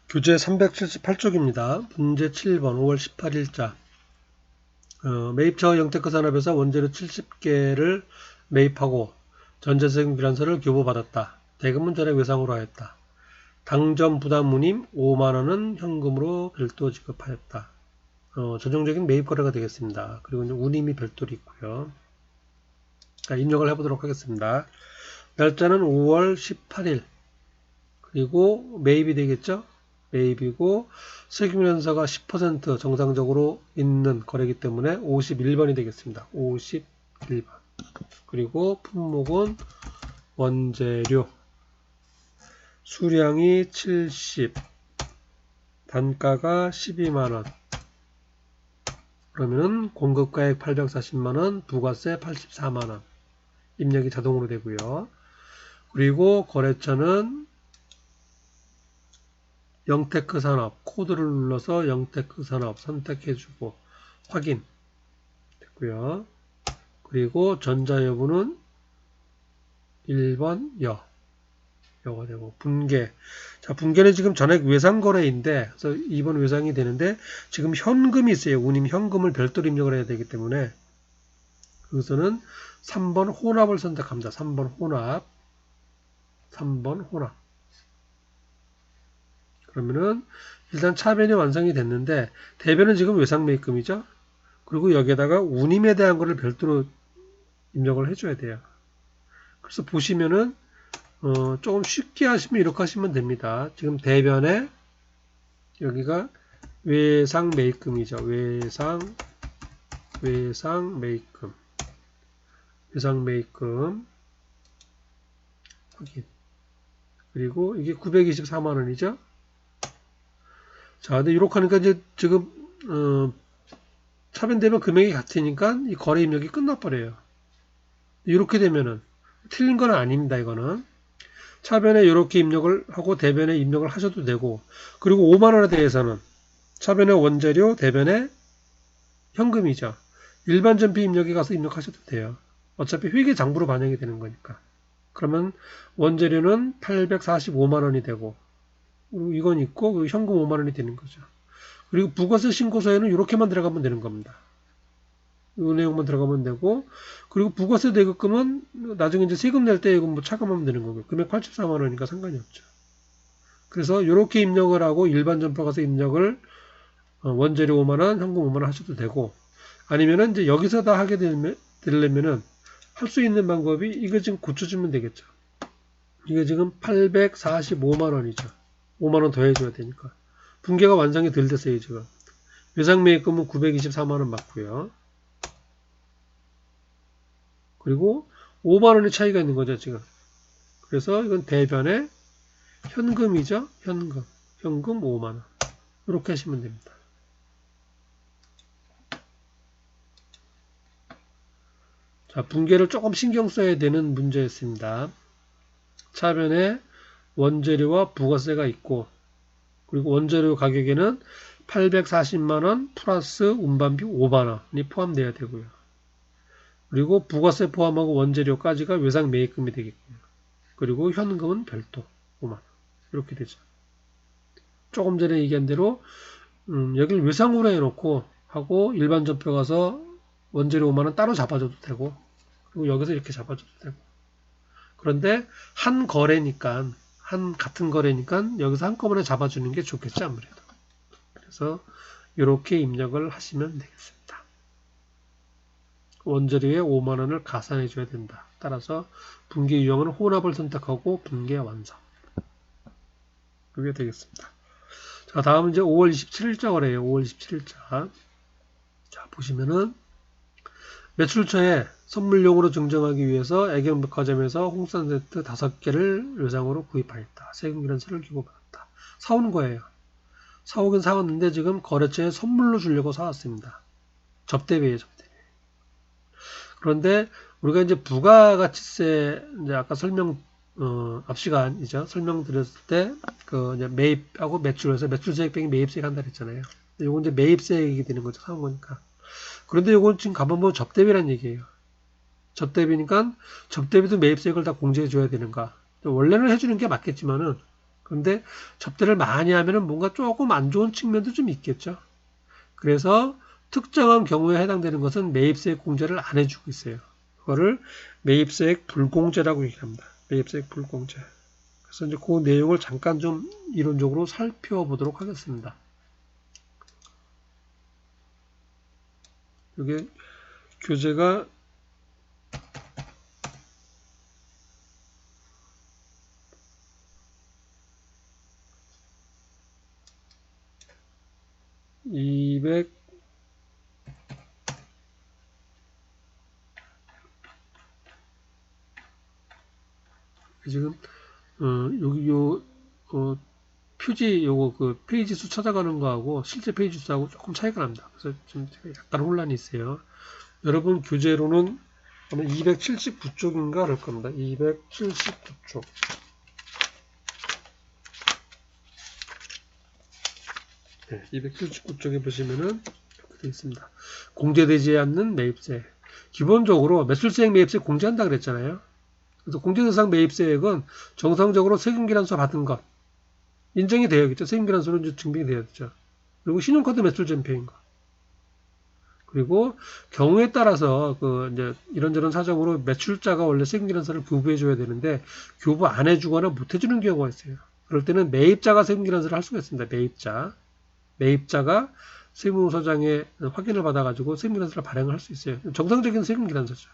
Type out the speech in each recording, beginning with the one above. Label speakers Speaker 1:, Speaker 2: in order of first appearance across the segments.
Speaker 1: 교재 378쪽입니다. 문제 7번 5월 18일자 매입처 영테크산업에서 원재료 70개를 매입하고 전자세금 기란서를 교부받았다. 대금은 전액 외상으로 하였다. 당점 부담 운임 5만원은 현금으로 별도 지급하였다. 전형적인 매입 거래가 되겠습니다. 그리고 이제 운임이 별도로 있고요. 자, 입력을 해보도록 하겠습니다. 날짜는 5월 18일 그리고 매입이 되겠죠. 매입이고 세금연서가 10% 정상적으로 있는 거래이기 때문에 51번이 되겠습니다. 51번. 그리고 품목은 원재료. 수량이 70. 단가가 12만원. 그러면 공급가액 840만원, 부가세 84만원. 입력이 자동으로 되고요. 그리고 거래처는 영테크 산업 코드를 눌러서 영테크 산업 선택해주고 확인 됐고요. 그리고 전자 여부는 1번 여가 되고 분계. 자, 분계는 지금 전액 외상 거래인데 그래서 2번 외상이 되는데 지금 현금이 있어요. 운임 현금을 별도로 입력을 해야 되기 때문에 여기서는 3번 혼합을 선택합니다. 3번 혼합. 그러면은 일단 차변이 완성이 됐는데 대변은 지금 외상 매입금이죠. 그리고 여기에다가 운임에 대한 거를 별도로 입력을 해줘야 돼요. 그래서 보시면은 조금 쉽게 하시면 이렇게 하시면 됩니다. 지금 대변에 여기가 외상 매입금이죠. 외상 매입금 확인. 그리고 이게 924만원이죠. 자, 근데 이렇게 하니까 이제 지금 차변되면 금액이 같으니까 이 거래 입력이 끝나버려요. 이렇게 되면은 틀린 건 아닙니다. 이거는 차변에 이렇게 입력을 하고 대변에 입력을 하셔도 되고, 그리고 5만원에 대해서는 차변에 원재료, 대변에 현금이죠. 일반 전비 입력에 가서 입력하셔도 돼요. 어차피 회계장부로 반영이 되는 거니까. 그러면 원재료는 845만원이 되고 이건 있고 현금 5만원이 되는 거죠. 그리고 부가세 신고서에는 이렇게만 들어가면 되는 겁니다. 이 내용만 들어가면 되고, 그리고 부가세 대급금은 나중에 이제 세금 낼 때 이거 뭐 차감하면 되는 거고요. 금액 84만원이니까 상관이 없죠. 그래서 이렇게 입력을 하고 일반 전파 가서 입력을 원재료 5만원, 현금 5만원 하셔도 되고, 아니면은 이제 여기서 다 하게 되려면은 할 수 있는 방법이 이거 지금 고쳐주면 되겠죠. 이게 지금 845만원이죠. 5만원 더 해줘야 되니까. 분계가 완성이 덜 됐어요, 지금. 외상매입금은 924만원 맞고요. 그리고 5만원의 차이가 있는 거죠, 지금. 그래서 이건 대변에 현금이죠. 현금 5만원. 이렇게 하시면 됩니다. 자, 분계를 조금 신경 써야 되는 문제였습니다. 차변에 원재료와 부가세가 있고, 그리고 원재료 가격에는 840만원 플러스 운반비 5만원이 포함되어야 되고요. 그리고 부가세 포함하고 원재료까지가 외상 매입금이 되겠고요. 그리고 현금은 별도 5만원. 이렇게 되죠. 조금 전에 얘기한 대로 여기를 외상으로 해놓고 하고 일반 전표 가서 원재료 5만원 따로 잡아줘도 되고, 그리고 여기서 이렇게 잡아줘도 되고. 그런데 같은 거래니까 여기서 한꺼번에 잡아주는 게 좋겠죠, 아무래도. 그래서 이렇게 입력을 하시면 되겠습니다. 원재료에 5만원을 가산해 줘야 된다. 따라서 분계 유형은 혼합을 선택하고 분계 완성. 그게 되겠습니다. 자, 다음 이제 5월 27일자 거래예요. 5월 27일자. 자, 보시면은 매출처에 선물용으로 증정하기 위해서 애경백화점에서 홍삼 세트 5개를 외상으로 구입하였다. 세금 기란서를 교부받았다. 사온 거예요. 사오긴 사왔는데 지금 거래처에 선물로 주려고 사왔습니다. 접대비예요, 접대비. 그런데 우리가 이제 부가가치세 이제 아까 앞 시간이죠. 설명드렸을 때 이제 매입하고 매출에서 매출세액 빼기 매입세액 한다 그랬잖아요. 요건 이제 매입세액이 되는 거죠. 사온 거니까. 그런데 요건 지금 가만보면 접대비란 얘기예요. 접대비니까 접대비도 매입세액을 다 공제해 줘야 되는가. 원래는 해주는 게 맞겠지만은 그런데 접대를 많이 하면은 뭔가 조금 안 좋은 측면도 좀 있겠죠. 그래서 특정한 경우에 해당되는 것은 매입세액 공제를 안 해주고 있어요. 그거를 매입세액 불공제라고 얘기합니다. 매입세액 불공제. 그래서 이제 그 내용을 잠깐 좀 이론적으로 살펴보도록 하겠습니다. 이게 교재가 지금 여기 표지 요거 그 페이지 수 찾아가는 거하고 실제 페이지 수하고 조금 차이가 납니다. 그래서 좀 약간 혼란이 있어요. 여러분 교재로는 아마 279쪽인가 그럴 겁니다. 279쪽. 네, 279쪽에 보시면은 이렇게 되어 있습니다. 공제되지 않는 매입세. 기본적으로 매출세액 매입세 공제한다 그랬잖아요. 그래서 공제대상 매입세액은 정상적으로 세금계란서 받은 것 인정이 되어야겠죠. 세금계란서로 이제 증빙이 되어야겠죠. 그리고 신용카드 매출 전표인 것. 그리고 경우에 따라서 그 이제 이런저런 사정으로 매출자가 원래 세금계란서를 교부해 줘야 되는데 교부 안 해주거나 못 해주는 경우가 있어요. 그럴 때는 매입자가 세금계란서를 할 수가 있습니다. 매입자가 세무서장의 확인을 받아가지고 세금계란서를 발행을 할 수 있어요. 정상적인 세금계란서죠.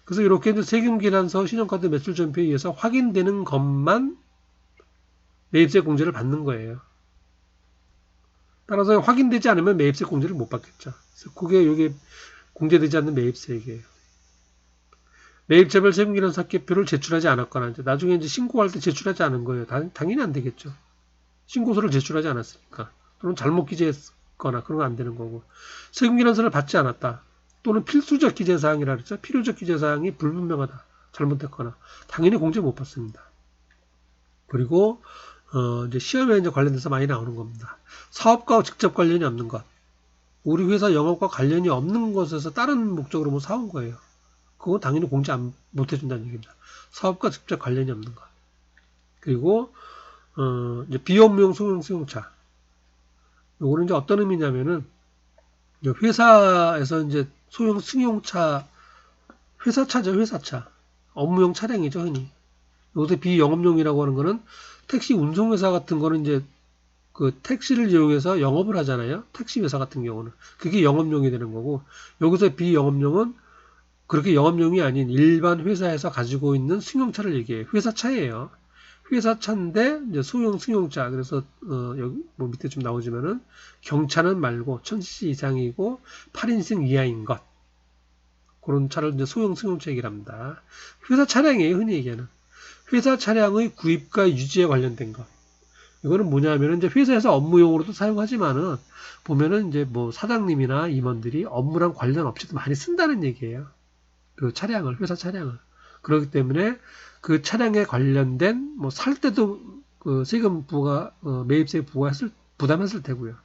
Speaker 1: 그래서 이렇게 이제 세금계란서, 신용카드 매출 전표에 의해서 확인되는 것만 매입세 공제를 받는 거예요. 따라서 확인되지 않으면 매입세 공제를 못 받겠죠. 그래서 그게 여기 공제되지 않는 매입세액이에요. 매입자별 세금계란서 합계표를 제출하지 않았거나 이제 나중에 이제 신고할 때 제출하지 않은 거예요. 당연히 안 되겠죠. 신고서를 제출하지 않았으니까. 또는 잘못 기재했거나 그런 거 안 되는 거고. 세금계란서를 받지 않았다. 또는 필수적 기재사항이라 그랬죠. 필요적 기재사항이 불분명하다. 잘못됐거나. 당연히 공제 못 받습니다. 그리고 이제 시험에 이제 관련돼서 많이 나오는 겁니다. 사업과 직접 관련이 없는 것. 우리 회사 영업과 관련이 없는 것에서 다른 목적으로 뭐 사온 거예요. 그건 당연히 공제 못 해준다는 얘기입니다. 사업과 직접 관련이 없는 것. 그리고 이제 비업무용 소형 승용차. 요거는 이제 어떤 의미냐면은 회사에서 이제 소형 승용차 회사차죠, 회사차. 업무용 차량이죠, 흔히. 요새 비영업용이라고 하는 거는 택시 운송회사 같은 거는 이제 그 택시를 이용해서 영업을 하잖아요. 택시 회사 같은 경우는. 그게 영업용이 되는 거고, 여기서 비영업용은 그렇게 영업용이 아닌 일반 회사에서 가지고 있는 승용차를 얘기해요. 회사차예요. 회사차인데 이제 소형 승용차. 그래서 여기 뭐 밑에 좀 나오지만은 경차는 말고 1000cc 이상이고 8인승 이하인 것. 그런 차를 이제 소형 승용차 얘기를 합니다. 회사 차량이에요. 흔히 얘기하는. 회사 차량의 구입과 유지에 관련된 것. 이거는 뭐냐면은 이제 회사에서 업무용으로도 사용하지만은 보면은 이제 뭐 사장님이나 임원들이 업무랑 관련 없이도 많이 쓴다는 얘기예요. 그 차량을, 회사 차량을. 그렇기 때문에 그 차량에 관련된 뭐 살 때도 그 세금 매입세 부담했을 테고요.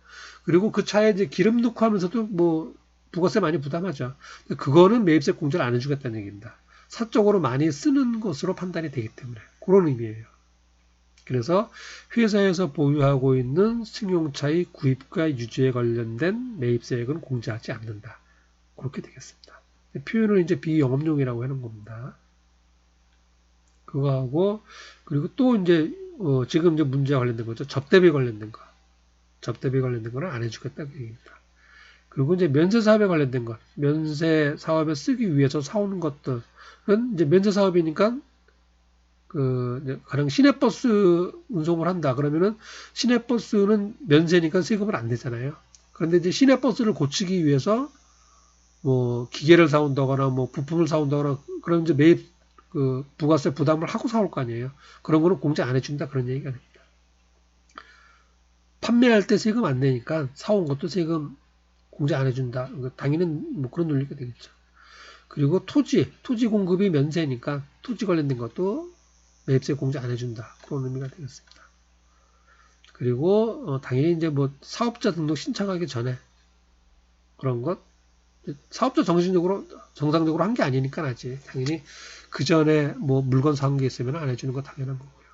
Speaker 1: 그리고 그 차에 이제 기름 넣고 하면서도 뭐 부가세 많이 부담하죠. 그거는 매입세 공제를 안 해주겠다는 얘기입니다. 사적으로 많이 쓰는 것으로 판단이 되기 때문에 그런 의미예요. 그래서 회사에서 보유하고 있는 승용차의 구입과 유지에 관련된 매입세액은 공제하지 않는다. 그렇게 되겠습니다. 표현을 이제 비영업용이라고 하는 겁니다. 그거하고 그리고 또 이제 지금 이제 문제와 관련된 거죠. 접대비 관련된 거. 접대비 관련된 거는 안 해주겠다는 얘기입니다. 그리고 이제 면세 사업에 관련된 것. 면세 사업에 쓰기 위해서 사오는 것들은 이제 면세 사업이니까 가령 시내버스 운송을 한다. 그러면은 시내버스는 면세니까 세금을 안 내잖아요. 그런데 이제 시내버스를 고치기 위해서 뭐 기계를 사온다거나 뭐 부품을 사온다거나 그럼 이제 매입 부가세 부담을 하고 사올 거 아니에요. 그런 거는 공제 안 해준다 그런 얘기가 됩니다. 판매할 때 세금 안 내니까 사온 것도 세금 공제 안 해준다. 당연히 뭐 그런 논리가 되겠죠. 그리고 토지 공급이 면세니까 토지 관련된 것도 매입세 공제 안 해준다. 그런 의미가 되겠습니다. 그리고 당연히 이제 뭐 사업자 등록 신청하기 전에 그런 것 사업자 정상적으로 한 게 아니니까 아직 당연히 그 전에 뭐 물건 사온 게 있으면 안 해주는 거 당연한 거고요.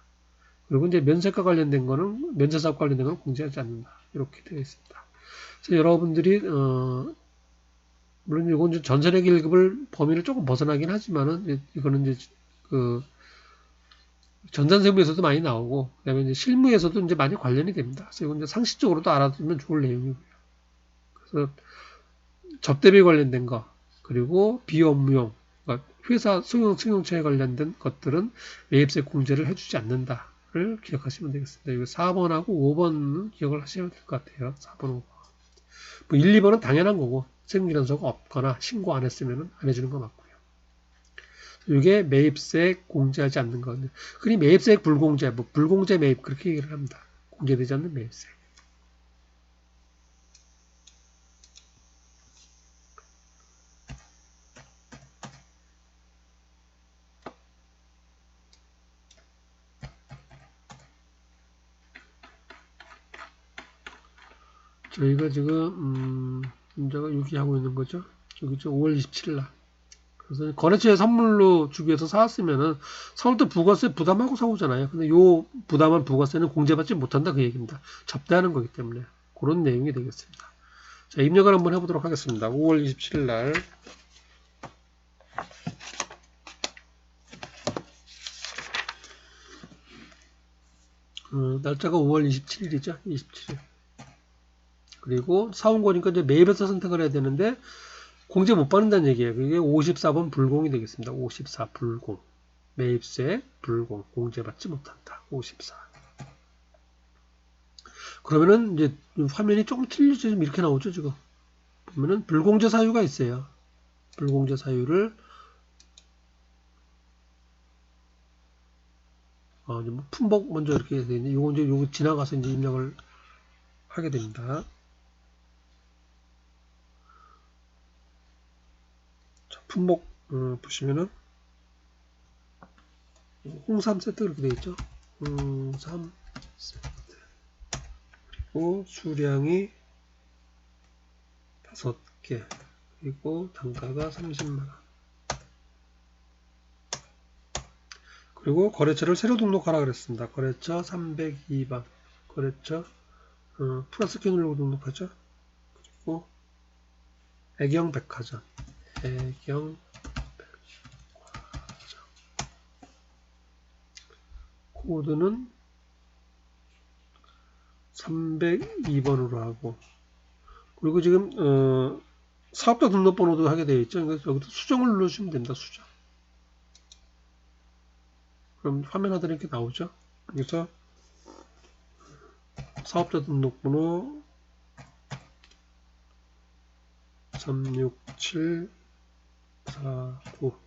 Speaker 1: 그리고 이제 면세과 관련된 거는, 면세사업 관련된 거는 공제하지 않는다. 이렇게 되어 있습니다. 그래서 여러분들이, 물론 이건 이제 전세례 기급을 범위를 조금 벗어나긴 하지만은, 이거는 이제, 그, 전산세무에서도 많이 나오고, 그 다음에 이제 실무에서도 이제 많이 관련이 됩니다. 그래서 이건 이제 상식적으로도 알아두면 좋을 내용이고요. 그래서 접대비 관련된 거, 그리고 비업무용, 그러니까 회사 승용차에 관련된 것들은 매입세 공제를 해주지 않는다를 기억하시면 되겠습니다. 이거 4번하고 5번은 기억을 하셔야 될 것 같아요. 4번, 5번. 뭐 1, 2번은 당연한 거고, 세무기란서가 없거나 신고 안 했으면 안 해주는 거 맞고요. 이게 매입세 공제하지 않는 거. 흔히 매입세 불공제, 뭐 불공제 매입 그렇게 얘기를 합니다. 공제되지 않는 매입세. 저희가 지금 문제가 유기하고 있는 거죠. 여기죠. 5월 27일 날. 그래서 거래처에 선물로 주기 위해서 사왔으면은 서울도 부가세 부담하고 사오잖아요. 근데 요 부담한 부가세는 공제받지 못한다 그 얘기입니다. 접대하는 거기 때문에 그런 내용이 되겠습니다. 자, 입력을 한번 해보도록 하겠습니다. 5월 27일 날. 날짜가 5월 27일이죠. 27일. 그리고 사온 거니까 이제 매입해서 선택을 해야 되는데 공제 못 받는다는 얘기예요. 그게 54번 불공이 되겠습니다. 54 불공. 매입세 불공. 공제받지 못한다. 54. 그러면은 이제 화면이 조금 틀리죠. 지금 이렇게 나오죠. 지금 보면은 불공제 사유가 있어요. 불공제 사유를 이제 뭐 품목 먼저 이렇게 되는데 요거 이제 요거 지나가서 이제 입력을 하게 됩니다. 자, 품목 보시면은 홍삼 세트 이렇게 되어 있죠. 홍삼 세트. 그리고 수량이 5개. 그리고 단가가 30만원. 그리고 거래처를 새로 등록하라 그랬습니다. 거래처 302번. 거래처 플러스 키 누르고 등록하죠. 그리고 애경백화점. 애경백화점. 코드는 302번으로 하고, 그리고 지금 사업자 등록번호도 하게 되어 있죠. 그래서 여기도 수정을 눌러주시면 됩니다. 수정. 그럼 화면 하단에 이렇게 나오죠. 그래서 사업자 등록번호 36749.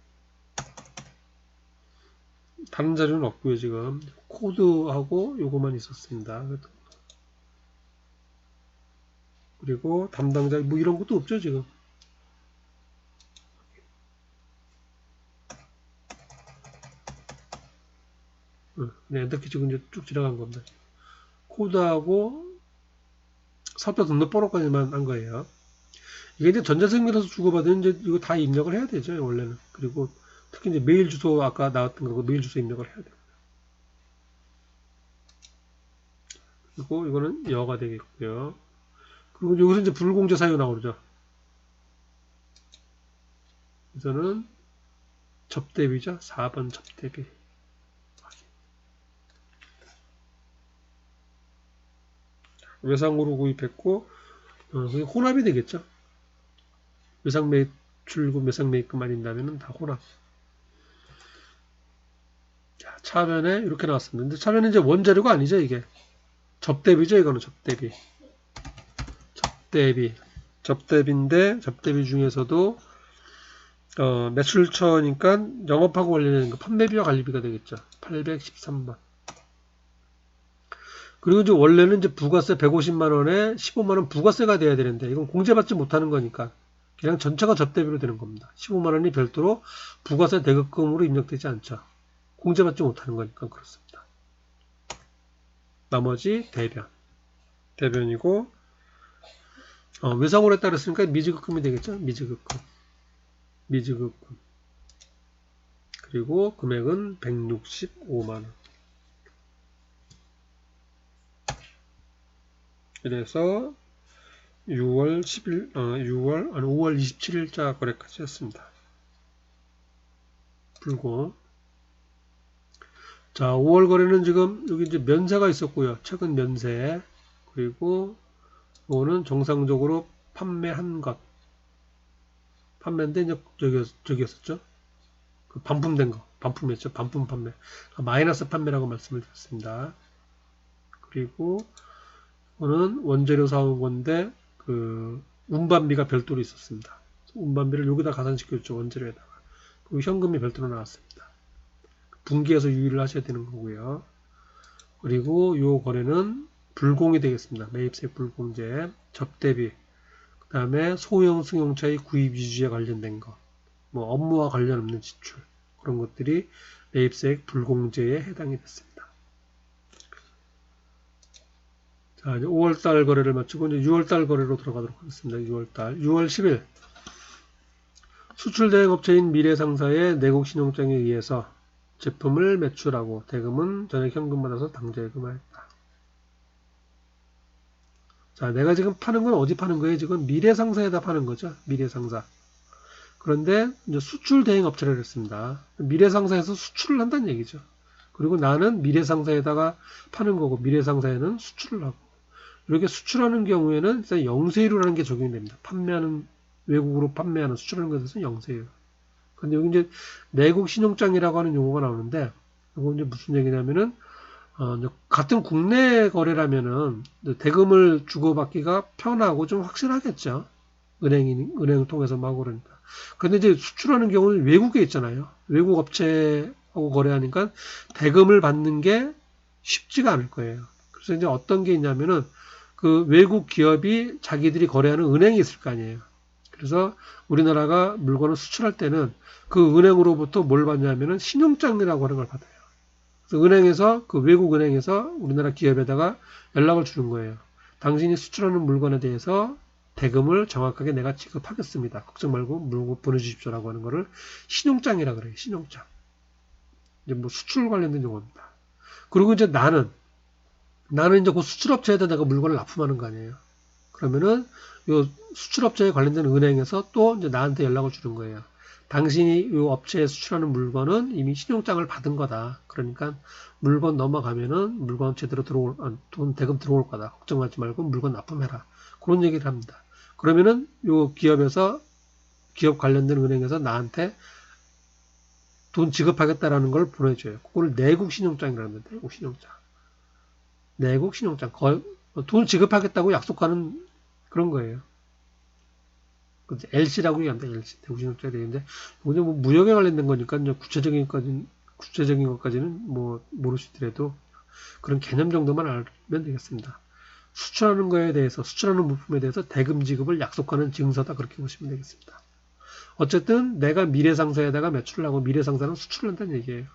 Speaker 1: 다른 자료는 없고요. 지금 코드하고 요거만 있었습니다. 그리고 담당자 뭐 이런 것도 없죠. 지금 그냥 엔터키 지금 이제 쭉 지나간 겁니다. 코드하고 사업자 등록번호까지만 한 거예요. 이게 이제 전자세무에서 주고받은 이제 이거 다 입력을 해야 되죠. 원래는. 그리고 특히 이제 메일 주소 아까 나왔던 거고 메일 주소 입력을 해야 돼요. 그리고 이거는 여가 되겠고요. 그리고 여기서 이제 불공제 사유 나오죠. 그래서는 접대비죠. 4번 접대비. 외상으로 구입했고 그게 혼합이 되겠죠. 외상 매입 출금, 외상 매입금 아닌다면은 다 혼합. 자, 차변에 이렇게 나왔습니다. 근데 차변은 이제 원자료가 아니죠, 이게. 접대비죠, 이거는 접대비. 접대비인데 접대비 중에서도 매출처니까 영업하고 관련된 거 판매비와 관리비가 되겠죠. 813만. 그리고 이제 원래는 이제 부가세 150만 원에 15만 원 부가세가 돼야 되는데 이건 공제받지 못하는 거니까 그냥 전체가 접대비로 되는 겁니다. 15만 원이 별도로 부가세 대급금으로 입력되지 않죠. 공제받지 못하는 거니까 그렇습니다. 나머지 대변이고 외상으로 따랐으니까 미지급금이 되겠죠. 미지급금. 그리고 금액은 165만 원. 이래서 5월 27일자 거래까지 했습니다. 불고. 자, 5월 거래는 지금 여기 이제 면세가 있었고요. 최근 면세. 그리고 이거는 정상적으로 판매한 것. 판매인데 이제 저기였었죠. 그 반품된 거. 반품이었죠. 반품 판매. 마이너스 판매라고 말씀을 드렸습니다. 그리고 이거는 원재료 사온 건데 그 운반비가 별도로 있었습니다. 운반비를 여기다 가산시켜줬죠. 원재료에다가. 그리고 현금이 별도로 나왔습니다. 분기해서 유의를 하셔야 되는 거고요. 그리고 이 거래는 불공이 되겠습니다. 매입세액 불공제, 접대비, 그 다음에 소형 승용차의 구입 유지에 관련된 거, 뭐 업무와 관련 없는 지출, 그런 것들이 매입세액 불공제에 해당이 됐습니다. 자, 이제 5월달 거래를 마치고 이제 6월달 거래로 들어가도록 하겠습니다. 6월 10일 수출대행업체인 미래상사의 내국신용장에 의해서 제품을 매출하고 대금은 전액 현금 받아서 당좌예금하였다. 자, 내가 지금 파는 건 어디 파는 거예요? 지금 미래상사에다 파는 거죠. 미래상사. 그런데 이제 수출대행업체를 했습니다. 미래상사에서 수출을 한다는 얘기죠. 그리고 나는 미래상사에다가 파는 거고 미래상사에는 수출을 하고 이렇게 수출하는 경우에는 일단 영세율이라는 게 적용이 됩니다. 판매하는 외국으로 판매하는 수출하는 것에 대해서 영세율. 근데 여기 이제 내국 신용장이라고 하는 용어가 나오는데 이거 이제 무슨 얘기냐면은 이제 같은 국내 거래라면은 대금을 주고받기가 편하고 좀 확실하겠죠. 은행을 통해서 막 그러니까. 근데 이제 수출하는 경우는 외국에 있잖아요. 외국 업체하고 거래하니까 대금을 받는 게 쉽지가 않을 거예요. 그래서 이제 어떤 게 있냐면은 그 외국 기업이 자기들이 거래하는 은행이 있을 거 아니에요. 그래서 우리나라가 물건을 수출할 때는 그 은행으로부터 뭘 받냐면은 신용장이라고 하는 걸 받아요. 그래서 은행에서 그 외국 은행에서 우리나라 기업에다가 연락을 주는 거예요. 당신이 수출하는 물건에 대해서 대금을 정확하게 내가 지급하겠습니다. 걱정 말고 물건 보내주십시오라고 하는 거를 신용장이라 그래요. 신용장. 이제 뭐 수출 관련된 용어입니다. 그리고 이제 나는 이제 그 수출업체에다 내가 물건을 납품하는 거 아니에요. 그러면은 요 수출업체에 관련된 은행에서 또 이제 나한테 연락을 주는 거예요. 당신이 이 업체에 수출하는 물건은 이미 신용장을 받은 거다. 그러니까 물건 넘어가면은 물건 제대로 돈 대금 들어올 거다. 걱정하지 말고 물건 납품해라. 그런 얘기를 합니다. 그러면은 요 기업 관련된 은행에서 나한테 돈 지급하겠다라는 걸 보내줘요. 그걸 내국 신용장이라는 거예요. 내국 신용장. 내국 신용장. 돈 지급하겠다고 약속하는 그런 거예요. LC라고 얘기합니다. LC. 내국 신용장이 되는데, 이거는 뭐 무역에 관련된 거니까, 이제 구체적인 것까지는 뭐 모르시더라도 그런 개념 정도만 알면 되겠습니다. 수출하는 거에 대해서, 수출하는 물품에 대해서 대금 지급을 약속하는 증서다. 그렇게 보시면 되겠습니다. 어쨌든 내가 미래상사에다가 매출을 하고 미래상사는 수출을 한다는 얘기예요.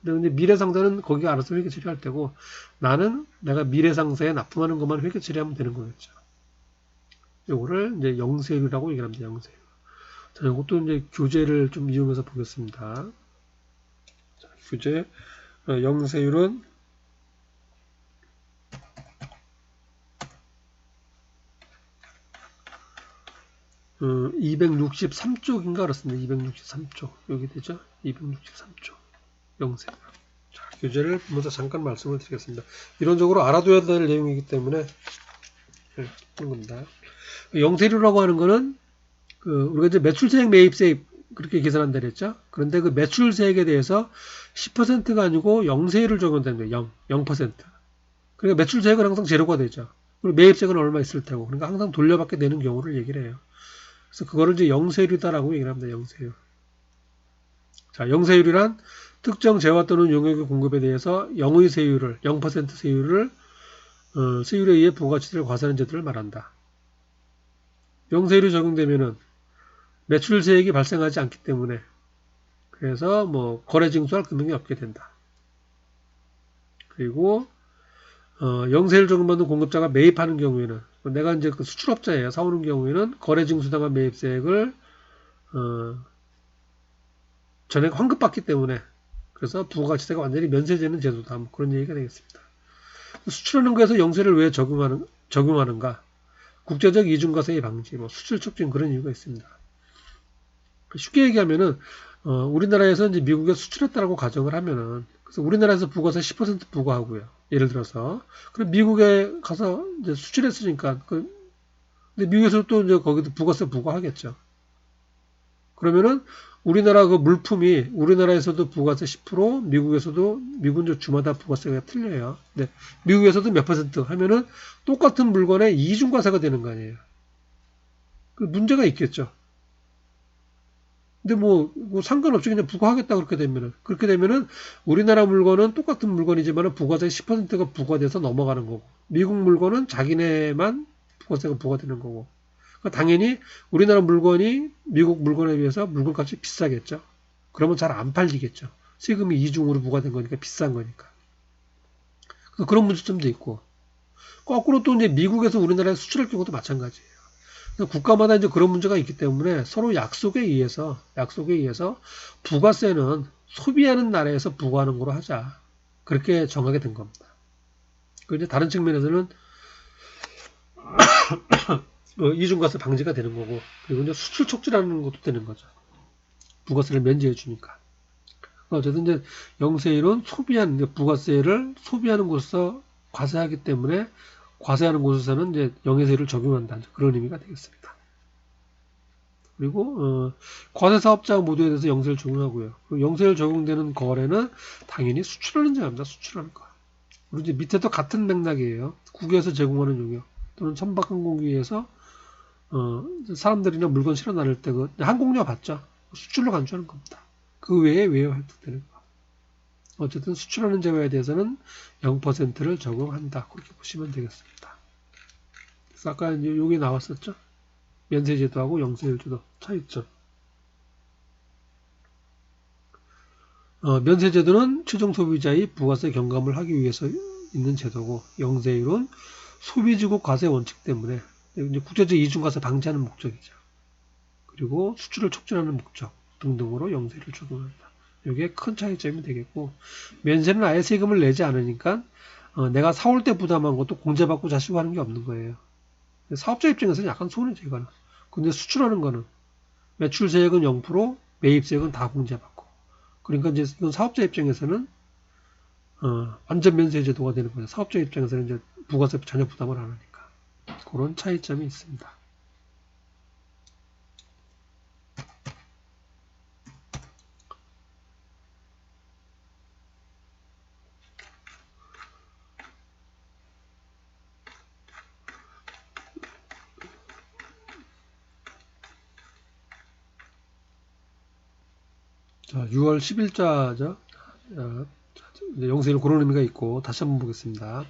Speaker 1: 근데 미래상사는 거기가 알아서 회계 처리할 테고 나는 내가 미래상사에 납품하는 것만 회계 처리하면 되는 거겠죠. 요거를 이제 영세율이라고 얘기를 합니다. 영세율. 자, 이것도 이제 교재를 좀 이용해서 보겠습니다. 자, 교재 영세율은 263쪽인가 그렇습니다. 263쪽 여기 되죠? 263쪽 영세율. 자, 교재를 보면서 잠깐 말씀을 드리겠습니다. 이론적으로 알아둬야 될 내용이기 때문에 하는 겁니다. 영세율이라고 하는 거는 우리가 이제 매출세액, 매입세액 그렇게 계산한다 그랬죠. 그런데 그 매출세액에 대해서 10%가 아니고 영세율을 적용한다는 거예요. 0%. 그러니까 매출세액은 항상 제로가 되죠. 그리고 매입세액은 얼마 있을 테고. 그러니까 항상 돌려받게 되는 경우를 얘기를 해요. 그래서 그거를 이제 영세율이다라고 얘기를 합니다. 영세율. 자, 영세율이란 특정 재화 또는 용역의 공급에 대해서 0의 세율을, 0% 세율을 세율에 의해 부가가치를 과세하는 제도를 말한다. 영세율이 적용되면은 매출세액이 발생하지 않기 때문에 그래서 뭐 거래 징수할 금액이 없게 된다. 그리고 영세율 적용받는 공급자가 매입하는 경우에는 내가 이제 그 수출업자예요. 사오는 경우에는 거래 징수당한 매입세액을 전액 환급받기 때문에 그래서 부가가치세가 완전히 면세되는 제도다. 뭐 그런 얘기가 되겠습니다. 수출하는 거에서 영세를 왜 적용하는 적용하는가? 국제적 이중과세 방지, 뭐 수출 촉진 그런 이유가 있습니다. 쉽게 얘기하면은 우리나라에서 이제 미국에 수출했다라고 가정을 하면은 그래서 우리나라에서 부가세 10% 부과하고요. 예를 들어서 그럼 미국에 가서 이제 수출했으니까 근데 미국에서 또 이제 거기도 부가세 부과하겠죠. 그러면은 우리나라 그 물품이 우리나라에서도 부가세 10%, 미국에서도 미군 주마다 부가세가 틀려요. 네, 미국에서도 몇 퍼센트 하면은 똑같은 물건에 이중과세가 되는 거 아니에요. 그 문제가 있겠죠. 근데 뭐 상관없이 그냥 부과하겠다 그렇게 되면은 우리나라 물건은 똑같은 물건이지만 부가세 10%가 부과돼서 넘어가는 거고 미국 물건은 자기네만 부가세가 부과되는 거고 그러니까 당연히 우리나라 물건이 미국 물건에 비해서 물건값이 비싸겠죠. 그러면 잘 안 팔리겠죠. 세금이 이중으로 부과된 거니까 비싼 거니까. 그래서 그런 문제점도 있고 거꾸로 또 이제 미국에서 우리나라에 수출할 경우도 마찬가지예요. 국가마다 이제 그런 문제가 있기 때문에 서로 약속에 의해서 부가세는 소비하는 나라에서 부과하는 거로 하자. 그렇게 정하게 된 겁니다. 그 이제 다른 측면에서는 이중과세 방지가 되는 거고, 그리고 이제 수출 촉진하는 것도 되는 거죠. 부가세를 면제해 주니까. 어쨌든 이제 영세일은 부가세를 소비하는 곳에서 과세하기 때문에 과세하는 곳에서는 이제 영세일을 적용한다. 그런 의미가 되겠습니다. 그리고 과세사업자 모두에 대해서 영세를 적용하고요. 영세를 적용되는 거래는 당연히 수출하는 자입니다. 수출하는 거. 그리고 이제 밑에도 같은 맥락이에요. 국외에서 제공하는 용역 또는 선박항공기에서 사람들이나 물건 실어 나를 때 그 항공료 받죠. 수출로 간주하는 겁니다. 그 외에 외화 획득되는 거. 어쨌든 수출하는 재화에 대해서는 0%를 적용한다. 그렇게 보시면 되겠습니다. 그래서 아까 이제 여기 나왔었죠. 면세제도하고 영세제도 차이점. 면세제도는 최종 소비자의 부가세 경감을 하기 위해서 있는 제도고 영세율은 소비주국 과세 원칙 때문에 이제 국제적 이중과세 방지하는 목적이죠. 그리고 수출을 촉진하는 목적 등등으로 영세를 적용한다. 이게 큰 차이점이 되겠고 면세는 아예 세금을 내지 않으니까 내가 사올 때 부담한 것도 공제받고 자시고 하는 게 없는 거예요. 사업자 입장에서는 약간 손해죠, 이거는. 근데 수출하는 거는 매출세액은 0%, 매입세액은 다 공제받고. 그러니까 이제 이건 사업자 입장에서는 완전 면세 제도가 되는 거죠. 사업자 입장에서는 이제 부가세 전혀 부담을 안 하니까. 그런 차이점이 있습니다. 자, 6월 10일자죠. 영세일 그런 의미가 있고 다시 한번 보겠습니다.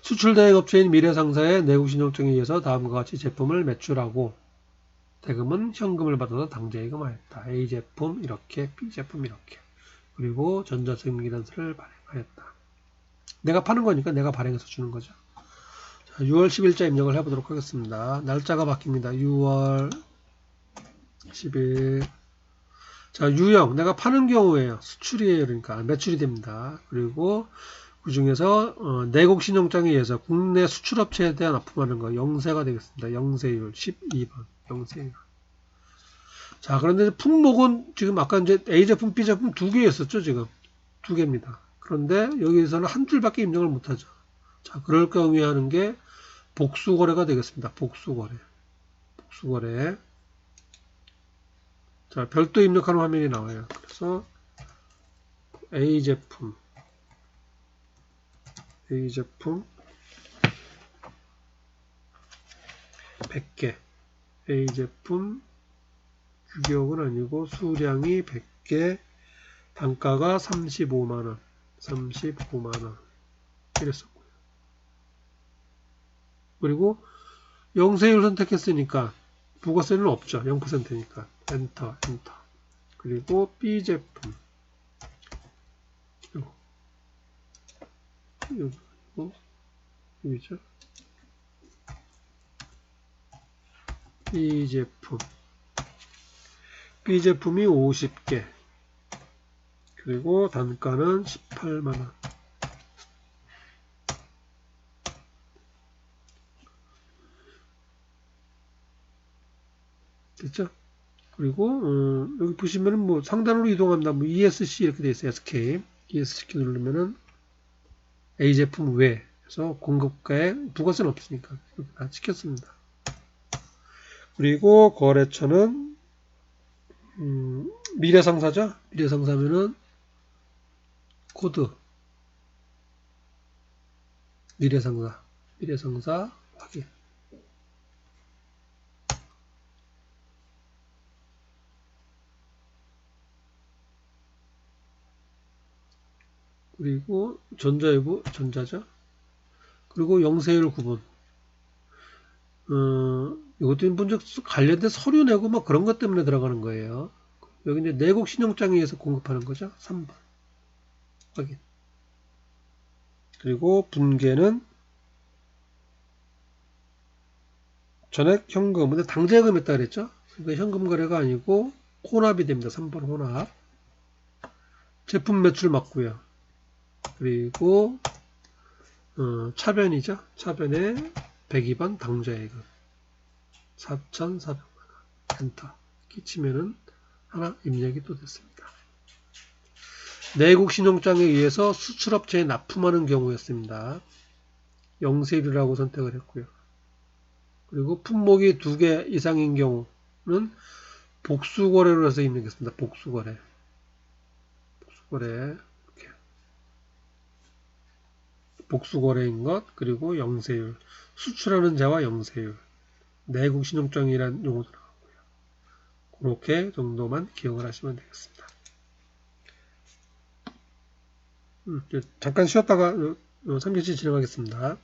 Speaker 1: 수출대행 업체인 미래상사의 내국신용증에 의해서 다음과 같이 제품을 매출하고 대금은 현금을 받아서 당좌예금하였다. A제품 이렇게, B제품 이렇게. 그리고 전자세금기단서를 발행하였다. 내가 파는 거니까 내가 발행해서 주는 거죠. 자, 6월 10일자 입력을 해보도록 하겠습니다. 날짜가 바뀝니다. 6월 10일. 자, 유형. 내가 파는 경우에요. 수출이에요. 그러니까 매출이 됩니다. 그리고 그 중에서 내국신용장에 의해서 국내 수출업체에 대한 납품하는 거 영세가 되겠습니다. 영세율 12번. 영세율. 자, 그런데 품목은 지금 아까 이제 A제품, B제품 두 개였었죠. 지금 두 개입니다. 그런데 여기서는 한 줄밖에 입력을 못하죠. 자, 그럴 경우에 하는 게 복수거래가 되겠습니다. 복수거래. 복수거래. 자, 별도 입력하는 화면이 나와요. 그래서 A제품 100개 A제품 규격은 아니고 수량이 100개 단가가 35만원 이랬었고요. 그리고 영세율 선택했으니까 부가세는 없죠. 0%니까 엔터. 그리고 B제품 여기죠. B제품이 50개 그리고 단가는 18만원 됐죠? 그리고 여기 보시면은 뭐 상단으로 이동한다. 뭐 ESC 이렇게 돼 있어요. SK. ESC 누르면은 A 제품 외. 그래서 공급가에 부가세는 없으니까 이렇게 다 찍혔습니다. 그리고 거래처는 미래상사죠. 미래상사면은 코드 미래상사 확인. 그리고 전자유부 전자죠. 그리고 영세율 구분. 이것도 문제 관련된 서류 내고 뭐 그런 것 때문에 들어가는 거예요. 여기 이제 내국 신용장에 의해서 공급하는 거죠. 3번 확인. 그리고 분계는 전액 현금, 근데 당좌금 했다 그랬죠? 그러니까 현금 거래가 아니고 혼합이 됩니다. 3번 혼합. 제품 매출 맞고요. 그리고 차변이죠. 차변에 102번 당좌예금 4,400만원 엔터 끼치면은 하나 입력이 또 됐습니다. 내국 신용장에 의해서 수출업체에 납품하는 경우였습니다. 영세율이라고 선택을 했고요. 그리고 품목이 2개 이상인 경우는 복수거래로 해서 입력했습니다. 복수거래 이렇게. 복수거래인 것, 그리고 영세율, 수출하는 자와 영세율, 내국 신용장이란 용어 들어가고요. 그렇게 정도만 기억을 하시면 되겠습니다. 잠깐 쉬었다가 3교시 진행하겠습니다.